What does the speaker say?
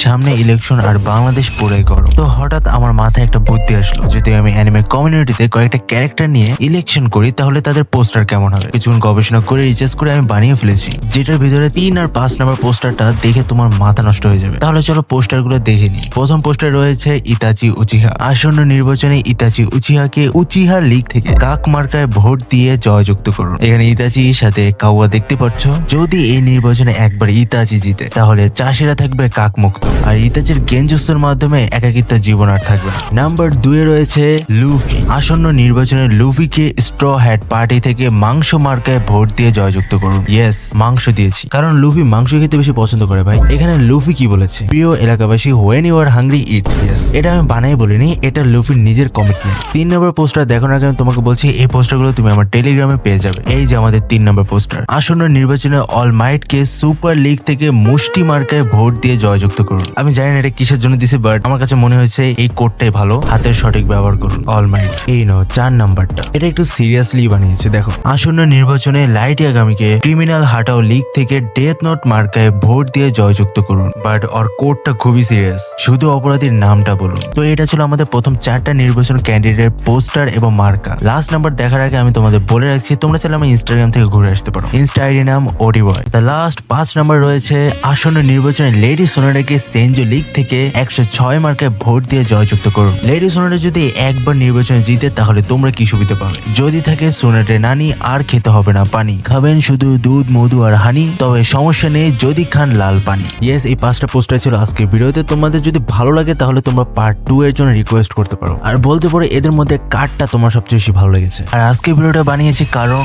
সামনে ইলেকশন আর বাংলাদেশ পুরাই গরম। তো হঠাৎ আমার মাথায় একটা বুদ্ধি আসলো, যদি আমি অ্যানিমে কমিউনিটিতে কয়েকটা ক্যারেক্টার নিয়ে ইলেকশন করি তাহলে তাদের পোস্টার কেমন হবে। কিছুক্ষণ গবেষণা করে রিসার্চ করে আমি বানিয়ে ফেলেছি, যেটার ভিতরে 3 আর 5 নাম্বার পোস্টারটা দেখে তোমার মাথা নষ্ট হয়ে যাবে। তাহলে চলো পোস্টারগুলো দেখে নিই। প্রথম পোস্টার রয়েছে ইতাচি উচিহা। আসন্ন নির্বাচনে ইতাচি উচিহাকে উচিহা লিগ থেকে কাক মার্কায় ভোট দিয়ে জয়যুক্ত করুন। এখানে ইতাচির সাথে কাউয়া দেখতে পাচ্ছ। যদি এই নির্বাচনে একবার ইতাচি জিতে তাহলে চাষিরা থাকবে কাক মুক্ত, আর ইতাচির গেঞ্জুস্তুর মাধ্যমে একাকিত্ব জীবন আর থাকবে না। নাম্বার 2 এ রয়েছে লুফি। আসন্ন নির্বাচনে লুফিকে স্ট্র হ্যাট পার্টি থেকে মাংস মার্কায় ভোট দিয়ে জয়যুক্ত করুন। ইয়েস, মাংস দিয়েছি, কারণ লুফি মাংস খেতে বেশি পছন্দ করে ভাই। এখানে লুফি কি বলেছে, প্রিয় এলাকাবাসী, when you are hungry eat. Yes, এটা আমি বানাই বলিনি, এটা লুফির নিজের কমিটমেন্ট। 3 নম্বর পোস্টার দেখানোর আগে আমি তোমাকে বলছি এই পোস্টারগুলো তুমি আমার টেলিগ্রামে পেয়ে যাবে। এই যে আমাদের 3 নম্বর পোস্টার। আসন্ন নির্বাচনে অলমাইটকে সুপার লিগ থেকে মুষ্টি মার্কায় ভোট দিয়ে জয়যুক্ত করুন। আমি জানি না এটা কিসের জন্য দিছে, বাট আমার কাছে মনে হয়েছে এই কোডটাই ভালো, হাতের সঠিক ব্যবহার করুন। অলমাইট। এই নাও 4 নাম্বারটা, এটা একটু সিরিয়াসলি বানিয়েছে। দেখো, আসন্ন নির্বাচনে লাইট ইয়াগামিকে ক্রিমিনাল হাটাও লিগ থেকে ডেথ নোট মার্কায় ভোট দিয়ে জয়যুক্ত করুন। বাট ওর কোডটা খুবই সিরিয়াস, শুধু অপরাধীর নামটা বলুন। তো এটা ছিল আমাদের প্রথম 4টা নির্বাচন ক্যান্ডিডেট পোস্টার এবং মার্কা। লাস্ট নাম্বার দেখার আগে আমি তোমাদের বলে রাখছি, তোমরা চাইলে আমার ইনস্টাগ্রাম থেকে ঘুরে আসতে পারো। ইনস্টা আইডি নাম ওডিবয়। দ্য লাস্ট 5 নাম্বার রয়েছে আসন্ন নির্বাচনে লেডি সোনারাকে সেনজো লিগ থেকে 106 মার্কায় ভোট দিয়ে জয়যুক্ত করুন। লেডি সোনারা যদি একবার নির্বাচনে জিতে তাহলে তোমরা কি সুবিধা পাবে? যদি থাকে সোনারে নানি, আর খেতে হবে না পানি, খাবেন শুধু দুধ, মধু আর হানি, তবে সমস্যা নেই যদি খান লাল পানি। ইয়েস, এই 5টা পোস্টার ছিল আজকের ভিডিওতে। তোমাদের যদি ভালো লাগে তাহলে তোমরা পার্ট 2 এর জন্য রিকোয়েস্ট করতে পারো, আর বলতে পারো এদের মধ্যে কারটা তোমার সবচেয়ে বেশি ভালো লেগেছে। আর আজকের ভিডিওটা বানিয়েছি কারণ